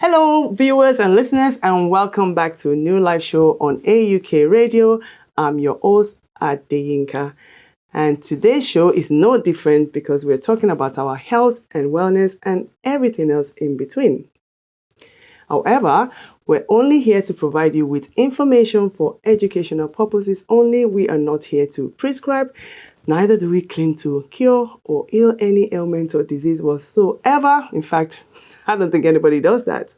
Hello, viewers and listeners, and welcome back to a new live show on AUK Radio. I'm your host, Adeyinka. And today's show is no different because we're talking about our health and wellness and everything else in between. However, we're only here to provide you with information for educational purposes only. We are not here to prescribe, neither do we claim to cure or heal any ailment or disease whatsoever. In fact, I don't think anybody does that.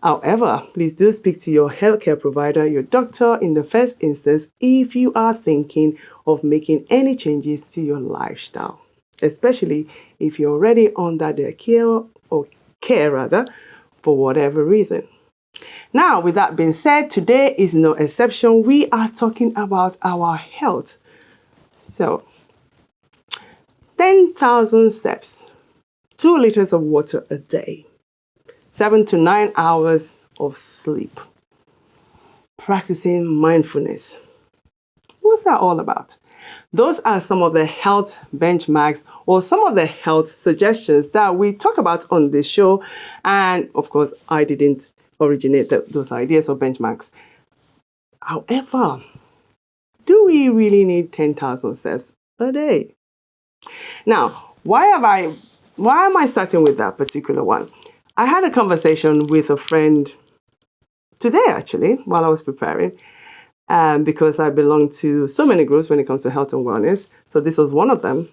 However, please do speak to your healthcare provider, your doctor, in the first instance if you are thinking of making any changes to your lifestyle, especially if you're already under their care for whatever reason. Now, with that being said, today is no exception. We are talking about our health. So, 10,000 steps, 2 liters of water a day, 7 to 9 hours of sleep, practicing mindfulness. What's that all about? Those are some of the health benchmarks or some of the health suggestions that we talk about on this show. And of course, I didn't originate those ideas or benchmarks. However, do we really need 10,000 steps a day? Now, why am I starting with that particular one? I had a conversation with a friend today, actually, while I was preparing, because I belong to so many groups when it comes to health and wellness. So this was one of them.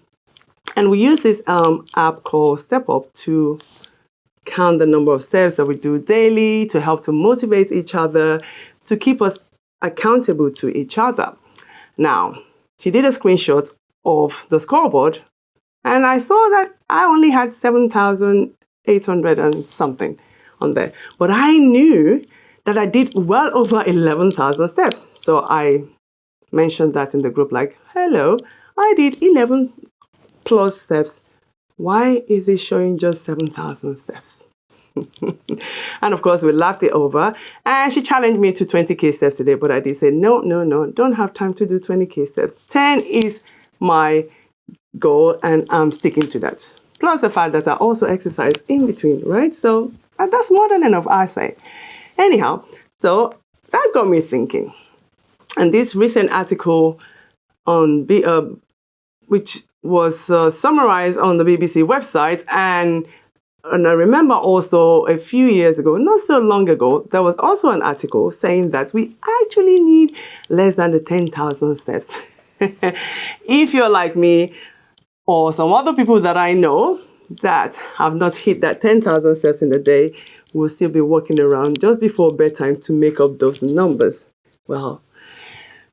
And we use this app called Step Up to count the number of steps that we do daily, to help to motivate each other, to keep us accountable to each other. Now, she did a screenshot of the scoreboard, and I saw that I only had 7,800 and something on there. But I knew that I did well over 11,000 steps. So I mentioned that in the group, like, hello, I did 11 plus steps. Why is it showing just 7,000 steps? And of course, we laughed it over. And she challenged me to 20K steps today. But I did say, no, don't have time to do 20K steps. 10 is my goal, and I'm sticking to that. Plus the fact that I also exercise in between, right? So that's more than enough, I say. Anyhow, so that got me thinking. And this recent article on which was summarized on the BBC website, and I remember also a few years ago, not so long ago, there was also an article saying that we actually need less than the 10,000 steps. If you're like me or some other people that I know that have not hit that 10,000 steps in a day, will still be walking around just before bedtime to make up those numbers. Well,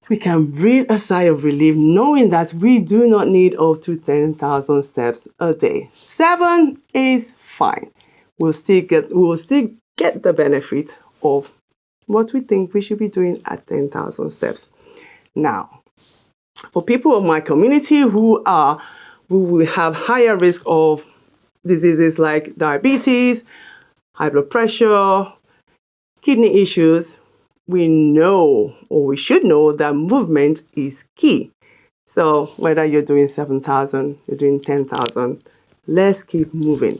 we can breathe a sigh of relief knowing that we do not need up to 10,000 steps a day. 7 is fine. We'll still get the benefit of what we think we should be doing at 10,000 steps. Now, for people of my community who will have higher risk of diseases like diabetes, high blood pressure, kidney issues, we know, or we should know, that movement is key. So whether you're doing 7,000, you're doing 10,000, let's keep moving.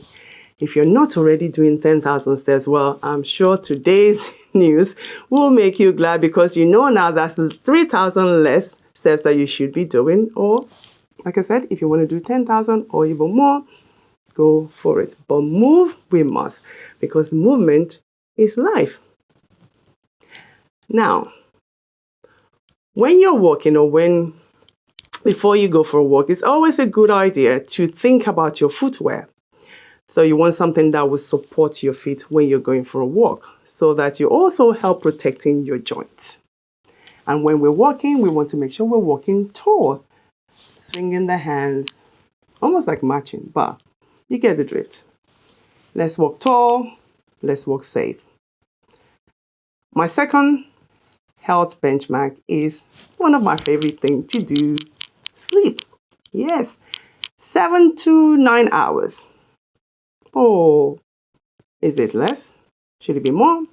If you're not already doing 10,000 steps, well, I'm sure today's news will make you glad, because you know now that's 3,000 less steps that you should be doing. Or, like I said, if you want to do 10,000 or even more, go for it. But move we must, because movement is life. Now, when you're walking or before you go for a walk, it's always a good idea to think about your footwear. So you want something that will support your feet when you're going for a walk, so that you also help protecting your joints. And when we're walking, we want to make sure we're walking tall, swinging the hands, almost like matching, but you get the drift. Let's walk tall, let's walk safe. My second health benchmark is one of my favorite things to do: sleep. Yes, 7 to 9 hours. Oh, is it less? Should it be more?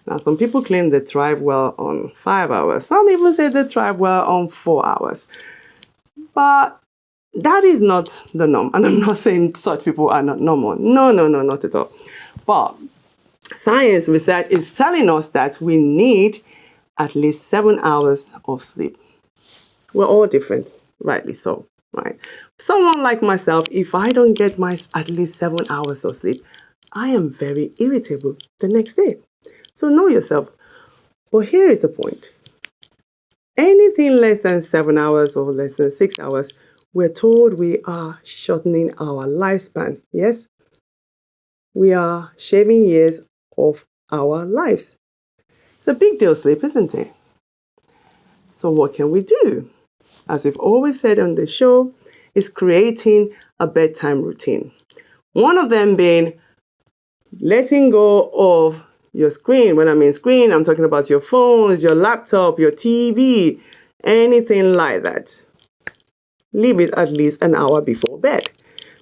Now, some people claim they thrive well on 5 hours. Some even say they thrive well on 4 hours. But that is not the norm. And I'm not saying such people are not normal. No, not at all. But Science research is telling us that we need at least 7 hours of sleep. We're all different, rightly so, right? Someone like myself, if I don't get my at least 7 hours of sleep, I am very irritable the next day. So know yourself. But here is the point. Anything less than 7 hours or less than 6 hours, we're told we are shortening our lifespan. Yes? We are shaving years of our lives. It's a big deal, sleep, isn't it? So what can we do? As we've always said on the show, is creating a bedtime routine. One of them being letting go of your screen. When I mean screen, I'm talking about your phones, your laptop, your TV, anything like that. Leave it at least an hour before bed.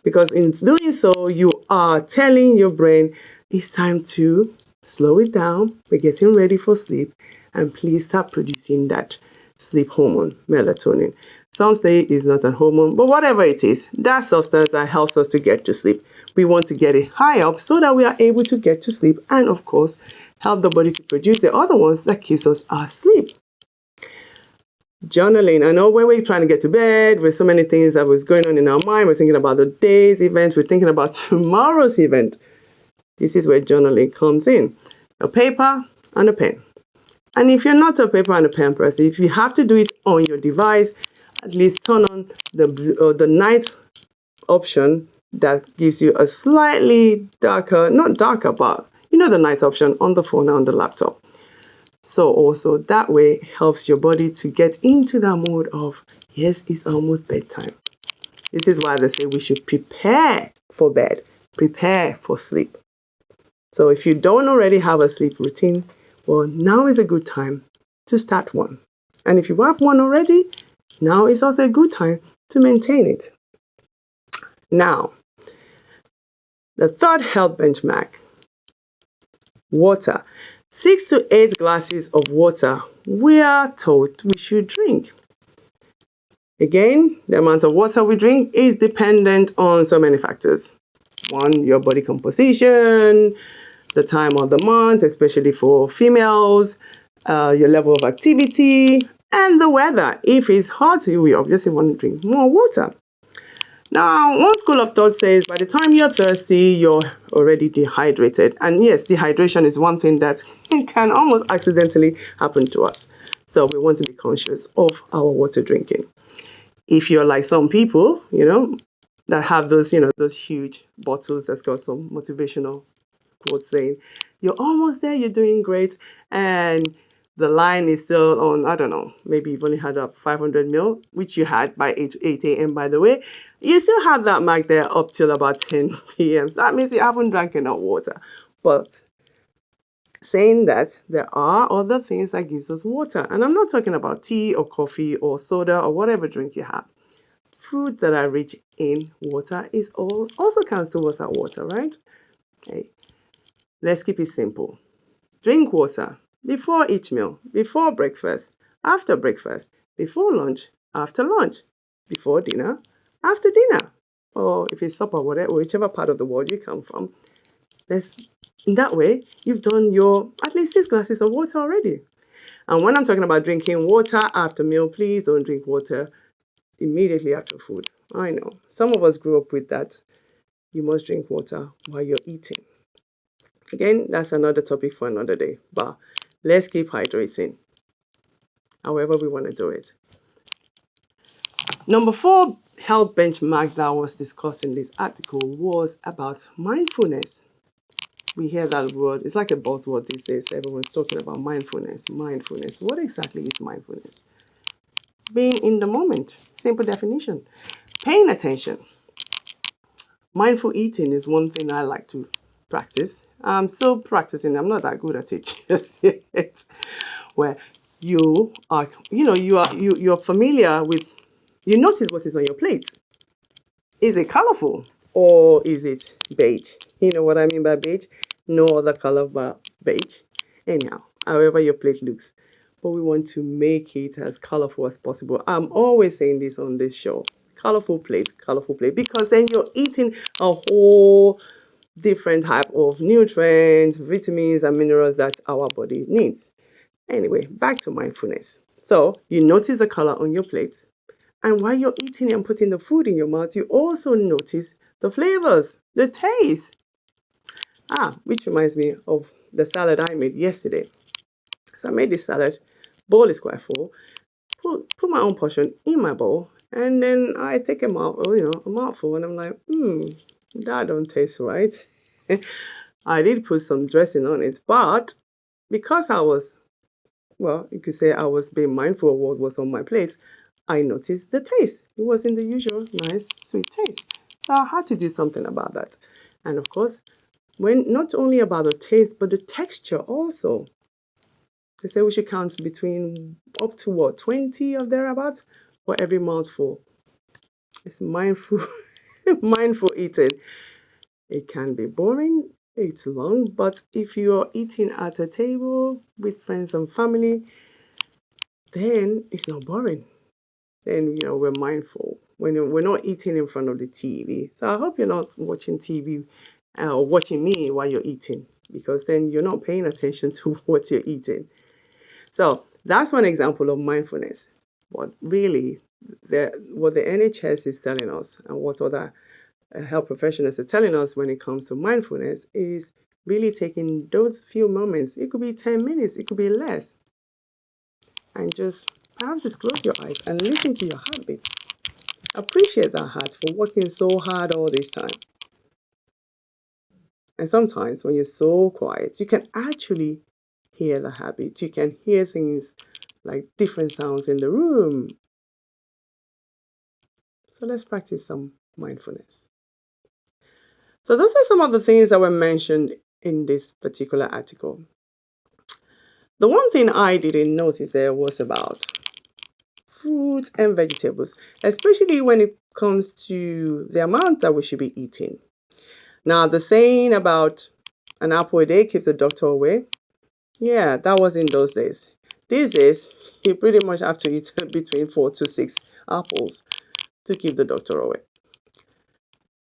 Because in doing so, you are telling your brain it's time to slow it down. We're getting ready for sleep. And please start producing that sleep hormone, melatonin. Some say it's not a hormone, but whatever it is, that substance that helps us to get to sleep. We want to get it high up so that we are able to get to sleep and, of course, help the body to produce the other ones that keeps us asleep. Journaling. I know when we're trying to get to bed, with so many things that was going on in our mind, we're thinking about the day's event, we're thinking about tomorrow's event. This is where journaling comes in. A paper and a pen. And if you're not a paper and a pen person, if you have to do it on your device, at least turn on the night option that gives you a slightly darker, not darker, but the night option on the phone and on the laptop. So also that way helps your body to get into that mode of, yes, it's almost bedtime. This is why they say we should prepare for bed, prepare for sleep. So if you don't already have a sleep routine, well, now is a good time to start one. And if you have one already, now is also a good time to maintain it. Now, the third health benchmark, water. 6 to 8 glasses of water we are told we should drink. Again, the amount of water we drink is dependent on so many factors. One, your body composition, the time of the month, especially for females, your level of activity, and the weather. If it's hot, we obviously want to drink more water. Now, one school of thought says by the time you're thirsty, you're already dehydrated. And yes, dehydration is one thing that can almost accidentally happen to us. So we want to be conscious of our water drinking. If you're like some people, that have those huge bottles that's got some motivational quotes saying, you're almost there, you're doing great, and the line is still on, I don't know, maybe you've only had up 500 ml, which you had by 8 a.m., by the way. You still have that mark there up till about 10 p.m. That means you haven't drank enough water. But saying that, there are other things that gives us water. And I'm not talking about tea or coffee or soda or whatever drink you have. Fruits that are rich in water is also counts towards our water, right? Okay. Let's keep it simple. Drink water before each meal, before breakfast, after breakfast, before lunch, after lunch, before dinner, after dinner, or if it's supper, whatever, whichever part of the world you come from. In that way, you've done your at least 6 glasses of water already. And when I'm talking about drinking water after meal, please don't drink water immediately after food. I know. Some of us grew up with that. You must drink water while you're eating. Again, that's another topic for another day. But let's keep hydrating, however we want to do it. Number 4 health benchmark that was discussed in this article was about mindfulness. We hear that word. It's like a buzzword these days. Everyone's talking about mindfulness. Mindfulness. What exactly is mindfulness? Being in the moment. Simple definition. Paying attention. Mindful eating is one thing I like to practice. I'm still practicing. I'm not that good at it just yet. Where you are, you're familiar with, you notice what is on your plate. Is it colorful or is it beige? You know what I mean by beige? No other color but beige. Anyhow, however your plate looks. But we want to make it as colorful as possible. I'm always saying this on this show. Colorful plate, because then you're eating a whole different type of nutrients, vitamins, and minerals that our body needs. Anyway, back to mindfulness. So you notice the color on your plate, and while you're eating and putting the food in your mouth, you also notice the flavors, the taste. Which reminds me of the salad I made yesterday. So I made this salad. Bowl is quite full. Put my own portion in my bowl, and then I take a mouthful, and I'm like, that don't taste right. I did put some dressing on it, but because I was, well, you could say I was being mindful of what was on my plate, I noticed the taste. It wasn't the usual nice sweet taste. So I had to do something about that. And of course, when not only about the taste, but the texture also. They say we should count between up to 20 or thereabouts for every mouthful. It's mindful, mindful eating. It can be boring, it's long, but if you're eating at a table with friends and family, then it's not boring. Then we're mindful when we're not eating in front of the TV. So I hope you're not watching TV or watching me while you're eating, because then you're not paying attention to what you're eating. So that's one example of mindfulness. But really, what the NHS is telling us and what other health professionals are telling us when it comes to mindfulness is really taking those few moments. It could be 10 minutes, it could be less. And perhaps just close your eyes and listen to your heartbeat. Appreciate that heart for working so hard all this time. And sometimes when you're so quiet, you can actually hear the heartbeat. You can hear things like different sounds in the room. So let's practice some mindfulness. So those are some of the things that were mentioned in this particular article. The one thing I didn't notice there was about fruits and vegetables, especially when it comes to the amount that we should be eating. Now, the saying about an apple a day keeps the doctor away, yeah, that was in those days. These days, you pretty much have to eat between 4 to 6 apples to keep the doctor away.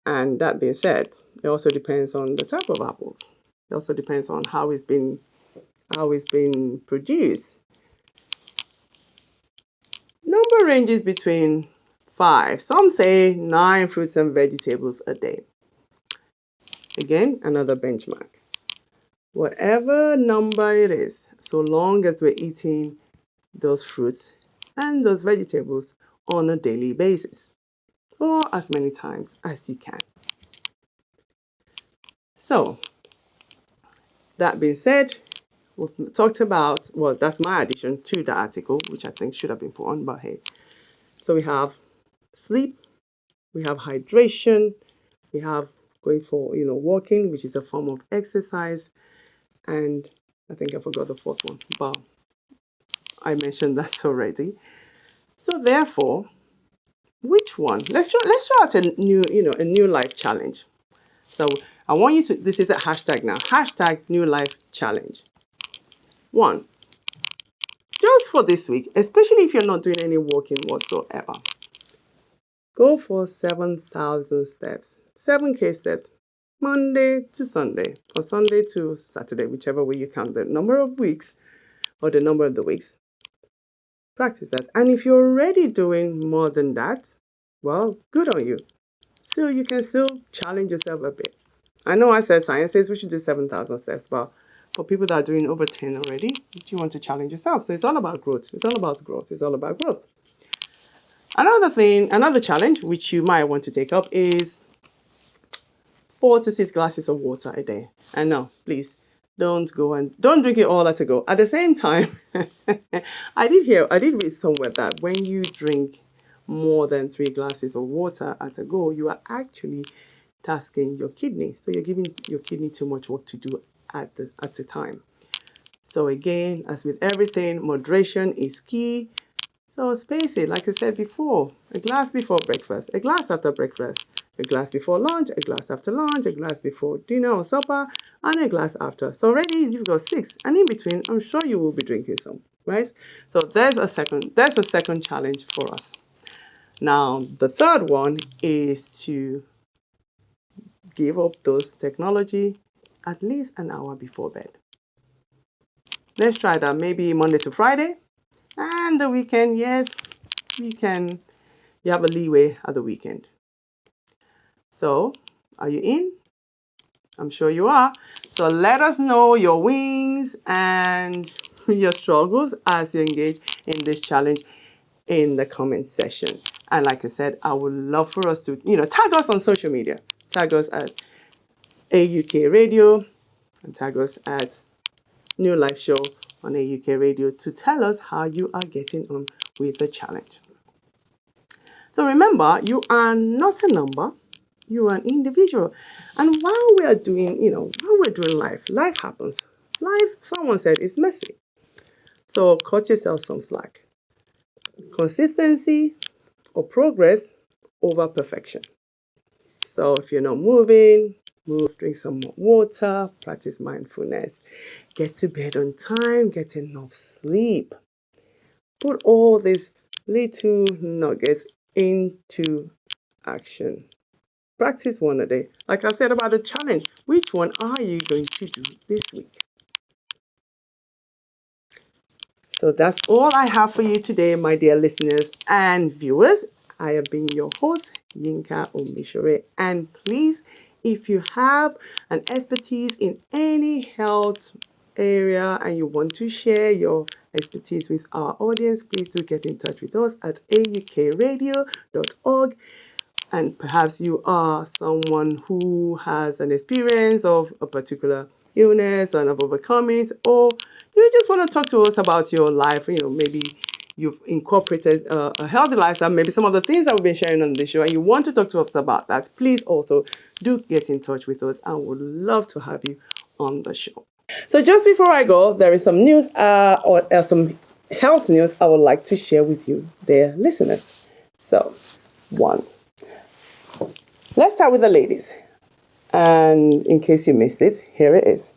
And that being said, it also depends on the type of apples. It also depends on how it's been produced. Number ranges between 5. Some say 9 fruits and vegetables a day. Again, another benchmark. Whatever number it is, so long as we're eating those fruits and those vegetables on a daily basis, or as many times as you can. So, that being said, we've talked about, well, that's my addition to the article, which I think should have been put on, but hey. So we have sleep, we have hydration, we have going for, walking, which is a form of exercise, and I think I forgot the fourth one, but I mentioned that already. So therefore, which one? Let's try out a new life challenge. So I want you to, this is a hashtag now, hashtag new life challenge. 1, just for this week, especially if you're not doing any walking whatsoever, go for 7,000 steps, 7K steps, Monday to Sunday, or Sunday to Saturday, whichever way you count the number of weeks or the number of the weeks. Practice that. And if you're already doing more than that, well, good on you. Still, you can still challenge yourself a bit. I know I said science says we should do 7,000 steps, but for people that are doing over 10 already, you want to challenge yourself. So it's all about growth. It's all about growth. It's all about growth. Another challenge which you might want to take up is 4 to 6 glasses of water a day. And no, please, don't drink it all at a go. At the same time, I did read somewhere that when you drink more than 3 glasses of water at a go, you are actually tasking your kidney. So you're giving your kidney too much work to do at a time. So again, as with everything, moderation is key. So space it, like I said before, a glass before breakfast, a glass after breakfast, a glass before lunch, a glass after lunch, a glass before dinner or supper, and a glass after. So already you've got 6, and in between, I'm sure you will be drinking some, right? So there's a second challenge for us. Now, the third one is to give up those technology at least an hour before bed. Let's try that maybe Monday to Friday. And the weekend, yes, you have a leeway at the weekend. So, are you in? I'm sure you are. So let us know your wins and your struggles as you engage in this challenge in the comment section. And like I said, I would love for us to, tag us on social media. Tag us at AUK Radio and tag us at New Life Show on AUK Radio to tell us how you are getting on with the challenge. So remember, you are not a number. You are an individual. And while we're doing life happens. Life, someone said, is messy. So cut yourself some slack. Consistency or progress over perfection. So if you're not moving, move, drink some more water, practice mindfulness, get to bed on time, get enough sleep. Put all these little nuggets into action. Practice one a day. Like I said about the challenge, which one are you going to do this week? So that's all I have for you today, my dear listeners and viewers. I have been your host, Yinka Omishore. And please, if you have an expertise in any health area and you want to share your expertise with our audience, please do get in touch with us at aukradio.org. And perhaps you are someone who has an experience of a particular illness and of overcoming it, or you just want to talk to us about your life. Maybe you've incorporated a healthy lifestyle, maybe some of the things that we've been sharing on the show, and you want to talk to us about that. Please also do get in touch with us, and we'd love to have you on the show. So just before I go, there is some news or some health news I would like to share with you, dear listeners. So, one. Let's start with the ladies. And in case you missed it, here it is.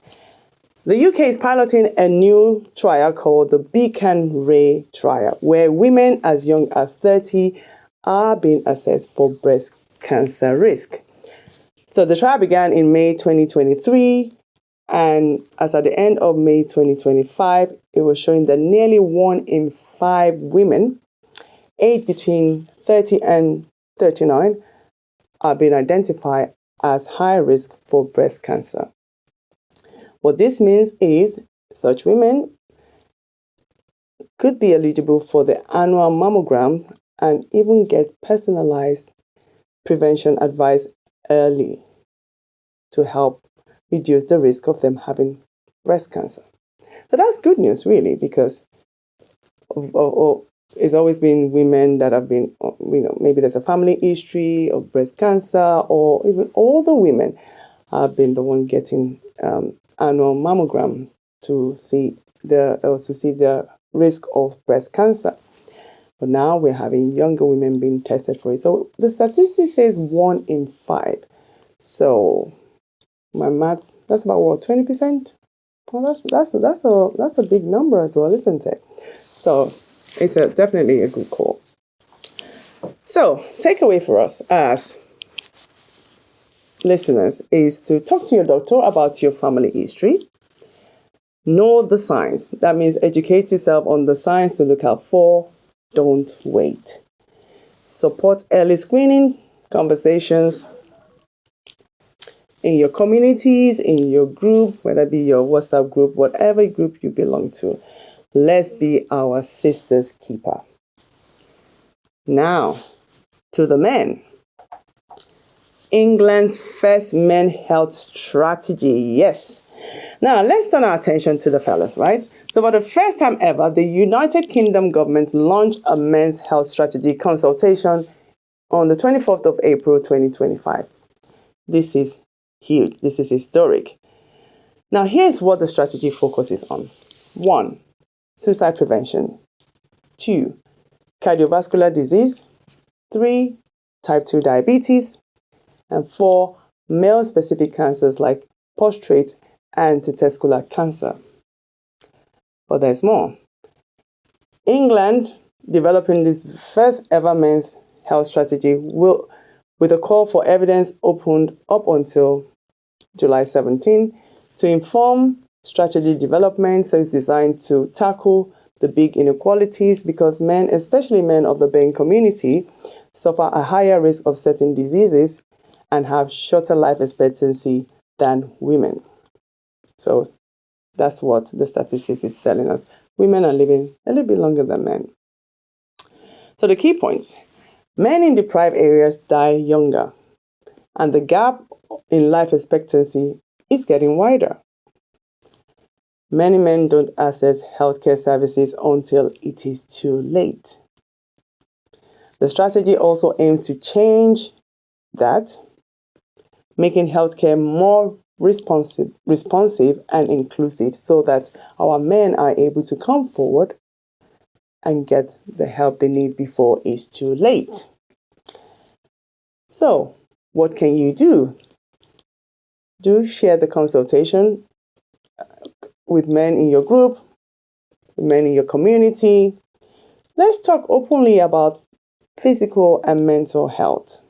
The UK is piloting a new trial called the Beacon Ray trial, where women as young as 30 are being assessed for breast cancer risk. So the trial began in May 2023, and as at the end of May 2025, it was showing that nearly 1 in 5 women aged between 30 and 39 are being identified as high risk for breast cancer. What this means is such women could be eligible for the annual mammogram and even get personalized prevention advice early to help reduce the risk of them having breast cancer. So that's good news, really, because it's always been women that have been, maybe there's a family history of breast cancer, or even older women have been the one getting annual mammogram to see the risk of breast cancer. But now we're having younger women being tested for it. So the statistic says 1 in 5. So my math, that's about what, 20%? Well, that's a big number as well, isn't it? So it's definitely a good call. So takeaway for us as listeners is to talk to your doctor about your family history. Know the signs. That means educate yourself on the signs to look out for. Don't wait. Support early screening conversations in your communities, in your group, whether it be your WhatsApp group, whatever group you belong to. Let's be our sister's keeper. Now, to the men. England's first men health strategy. Yes. Now, let's turn our attention to the fellas, right? So for the first time ever, the United Kingdom government launched a men's health strategy consultation on the 24th of April, 2025. This is huge. This is historic. Now, here's what the strategy focuses on. 1. Suicide prevention. 2. Cardiovascular disease. 3. Type 2 diabetes. And 4. Male-specific cancers like prostate and testicular cancer. But there's more. England, developing this first ever men's health strategy, will with a call for evidence opened up until July 17 to inform strategy development. So it's designed to tackle the big inequalities because men, especially men of the BAME community, suffer a higher risk of certain diseases and have shorter life expectancy than women. So that's what the statistics is telling us. Women are living a little bit longer than men. So the key points: men in deprived areas die younger, and the gap in life expectancy is getting wider. Many men don't access healthcare services until it is too late. The strategy also aims to change that, making healthcare more responsive and inclusive so that our men are able to come forward and get the help they need before it's too late. So, what can you do? Do share the consultation with men in your group, with men in your community. Let's talk openly about physical and mental health.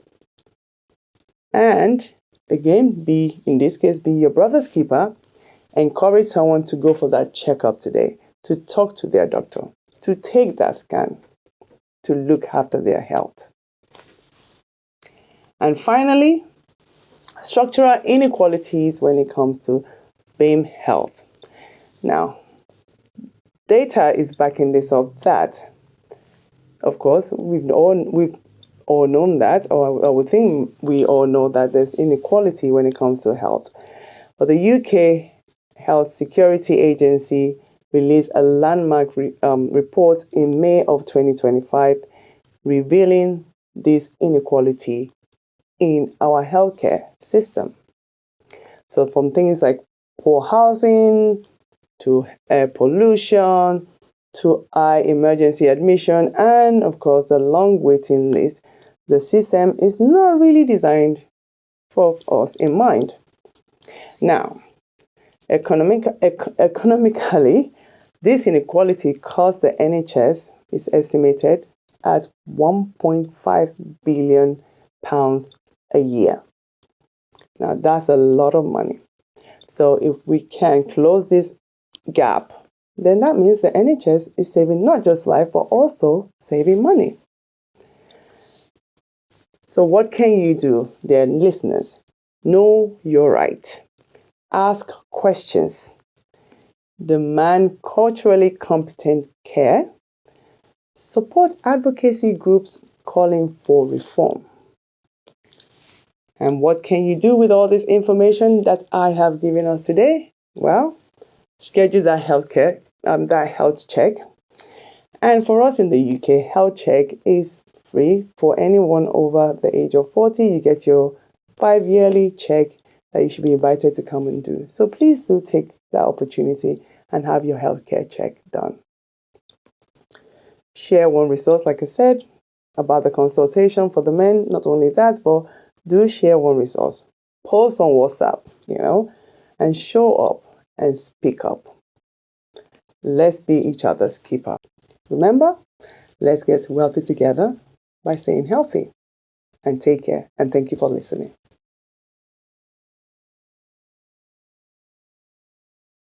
And again, in this case, be your brother's keeper. Encourage someone to go for that checkup today, to talk to their doctor, to take that scan, to look after their health. And finally, structural inequalities when it comes to BAME health. Now, data is backing this up that, of course, we've all known that, or I would think we all know that there's inequality when it comes to health. But the UK Health Security Agency released a landmark report in May of 2025 revealing this inequality in our healthcare system. So from things like poor housing, to air pollution, to high emergency admission, and of course the long waiting list, the system is not really designed for us in mind. Now, economically, this inequality costs the NHS, is estimated at £1.5 billion a year. Now, that's a lot of money. So if we can close this gap, then that means the NHS is saving not just life, but also saving money. So what can you do, dear listeners? Know your right. Ask questions. Demand culturally competent care. Support advocacy groups calling for reform. And what can you do with all this information that I have given us today? Well, schedule that health check. And for us in the UK, health check is free for anyone over the age of 40. You get your 5-yearly check that you should be invited to come and do. So please do take that opportunity and have your healthcare check done. Share one resource, like I said, about the consultation for the men. Not only that, but do share one resource. Post on WhatsApp, and show up and speak up. Let's be each other's keeper. Remember, let's get wealthy together by staying healthy. And take care, and thank you for listening.